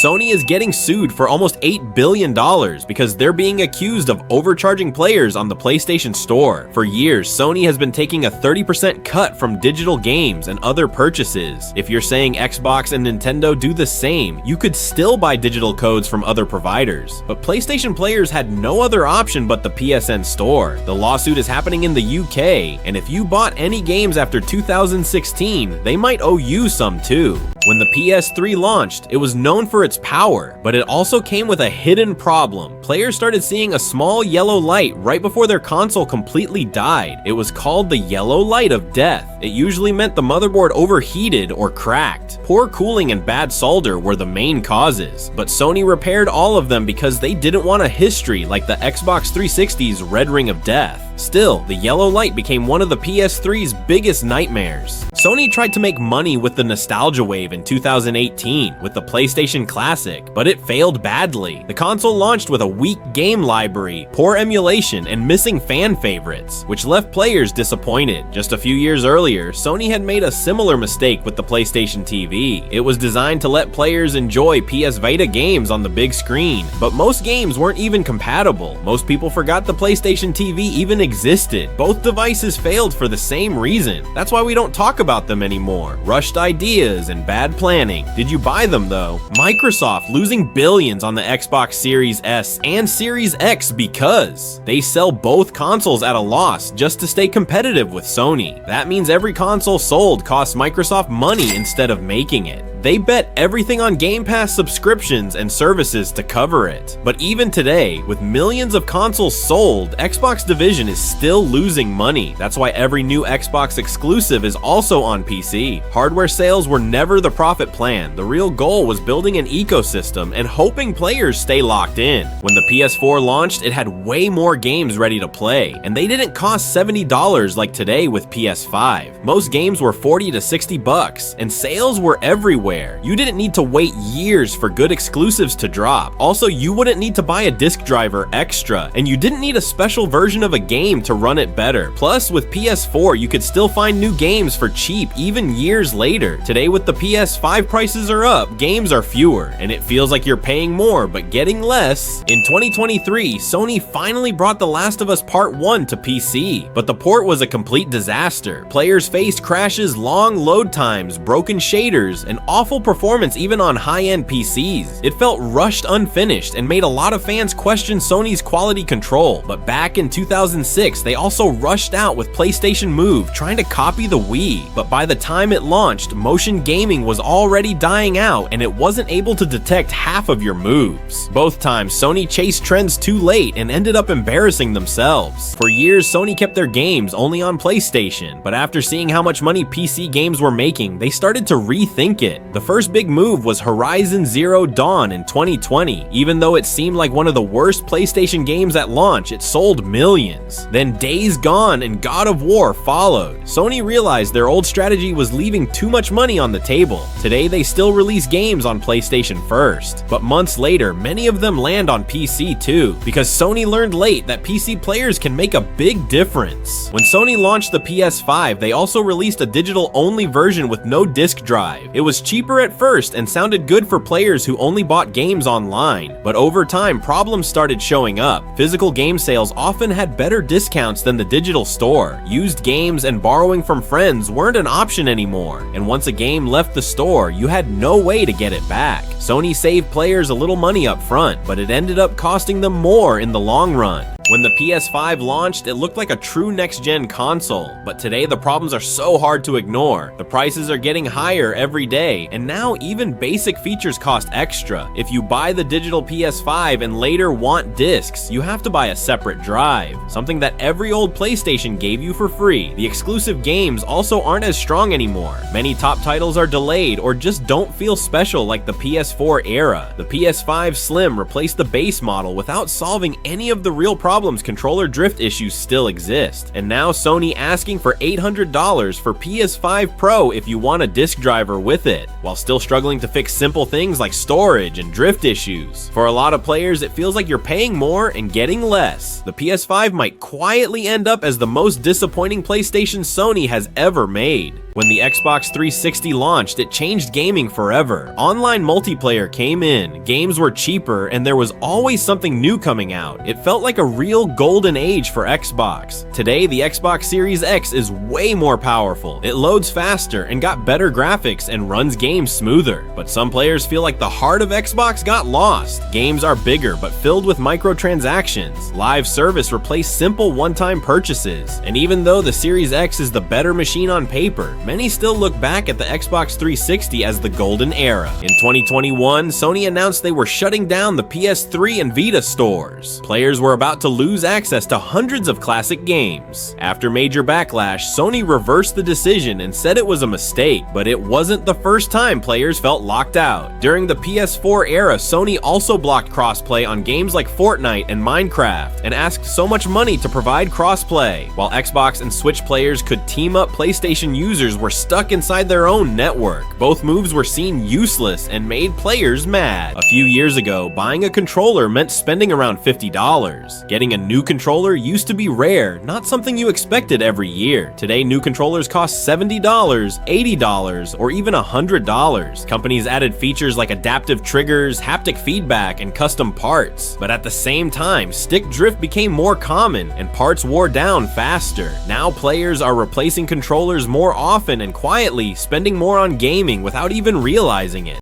Sony is getting sued for almost $8 billion because they're being accused of overcharging players on the PlayStation Store. For years, Sony has been taking a 30% cut from digital games and other purchases. If you're saying Xbox and Nintendo do the same, you could still buy digital codes from other providers. But PlayStation players had no other option but the PSN Store. The lawsuit is happening in the UK, and if you bought any games after 2016, they might owe you some too. When the PS3 launched, it was known for its power, but it also came with a hidden problem. Players started seeing a small yellow light right before their console completely died. It was called the yellow light of death. It usually meant the motherboard overheated or cracked. Poor cooling and bad solder were the main causes, but Sony repaired all of them because they didn't want a history like the Xbox 360's red ring of death. Still, the yellow light became one of the PS3's biggest nightmares. Sony tried to make money with the nostalgia wave in 2018 with the PlayStation Classic, but it failed badly. The console launched with a weak game library, poor emulation, and missing fan favorites, which left players disappointed. Just a few years earlier, Sony had made a similar mistake with the PlayStation TV. It was designed to let players enjoy PS Vita games on the big screen, but most games weren't even compatible. Most people forgot the PlayStation TV even existed. Both devices failed for the same reason. That's why we don't talk about them anymore. Rushed ideas and bad planning. Did you buy them though? Microsoft losing billions on the Xbox Series S and Series X because they sell both consoles at a loss just to stay competitive with Sony. That means every console sold costs Microsoft money instead of making it. They bet everything on Game Pass subscriptions and services to cover it. But even today, with millions of consoles sold, Xbox division is still losing money. That's why every new Xbox exclusive is also on PC. Hardware sales were never the profit plan. The real goal was building an ecosystem and hoping players stay locked in. When the PS4 launched, it had way more games ready to play, and they didn't cost $70 like today with PS5. Most games were $40 to $60, and sales were everywhere. You didn't need to wait years for good exclusives to drop. Also, you wouldn't need to buy a disc driver extra, and you didn't need a special version of a game to run it better. Plus, with PS4, you could still find new games for cheap even years later. Today, with the PS5 prices are up, games are fewer, and it feels like you're paying more but getting less. In 2023, Sony finally brought The Last of Us Part 1 to PC, but the port was a complete disaster. Players faced crashes, long load times, broken shaders, and awful performance even on high-end PCs. It felt rushed, unfinished, and made a lot of fans question Sony's quality control. But back in 2006, they also rushed out with PlayStation Move, trying to copy the Wii. But by the time it launched, motion gaming was already dying out, and it wasn't able to detect half of your moves. Both times, Sony chased trends too late and ended up embarrassing themselves. For years, Sony kept their games only on PlayStation, but after seeing how much money PC games were making, they started to rethink it. The first big move was Horizon Zero Dawn in 2020. Even though it seemed like one of the worst PlayStation games at launch, it sold millions. Then Days Gone and God of War followed. Sony realized their old strategy was leaving too much money on the table. Today, they still release games on PlayStation first, but months later, many of them land on PC too, because Sony learned late that PC players can make a big difference. When Sony launched the PS5, they also released a digital-only version with no disc drive. It was cheaper at first and sounded good for players who only bought games online, but over time, problems started showing up. Physical game sales often had better discounts than the digital store. Used games and borrowing from friends weren't an option anymore, and once a game left the store, you had no way to get it back. Sony saved players a little money up front, but it ended up costing them more in the long run. When the PS5 launched, it looked like a true next-gen console, but today the problems are so hard to ignore. The prices are getting higher every day, and now even basic features cost extra. If you buy the digital PS5 and later want discs, you have to buy a separate drive, something that every old PlayStation gave you for free. The exclusive games also aren't as strong anymore. Many top titles are delayed or just don't feel special like the PS4 era. The PS5 Slim replaced the base model without solving any of the real problems. Controller drift issues still exist, and now Sony asking for $800 for PS5 Pro if you want a disc driver with it, while still struggling to fix simple things like storage and drift issues. For a lot of players, it feels like you're paying more and getting less. The PS5 might quietly end up as the most disappointing PlayStation Sony has ever made. When the Xbox 360 launched, it changed gaming forever. Online multiplayer came in, games were cheaper, and there was always something new coming out. It felt like a real golden age for Xbox. Today, the Xbox Series X is way more powerful. It loads faster and got better graphics and runs games smoother. But some players feel like the heart of Xbox got lost. Games are bigger but filled with microtransactions. Live service replaced simple one-time purchases. And even though the Series X is the better machine on paper, many still look back at the Xbox 360 as the golden era. In 2021, Sony announced they were shutting down the PS3 and Vita stores. Players were about to lose access to hundreds of classic games. After major backlash, Sony reversed the decision and said it was a mistake, but it wasn't the first time players felt locked out. During the PS4 era, Sony also blocked crossplay on games like Fortnite and Minecraft, and asked so much money to provide crossplay. While Xbox and Switch players could team up, PlayStation users were stuck inside their own network. Both moves were seen useless and made players mad. A few years ago, buying a controller meant spending around $50. Getting a new controller used to be rare, not something you expected every year. Today, new controllers cost $70, $80, or even $100. Companies added features like adaptive triggers, haptic feedback, and custom parts. But at the same time, stick drift became more common and parts wore down faster. Now players are replacing controllers more often and quietly spending more on gaming without even realizing it.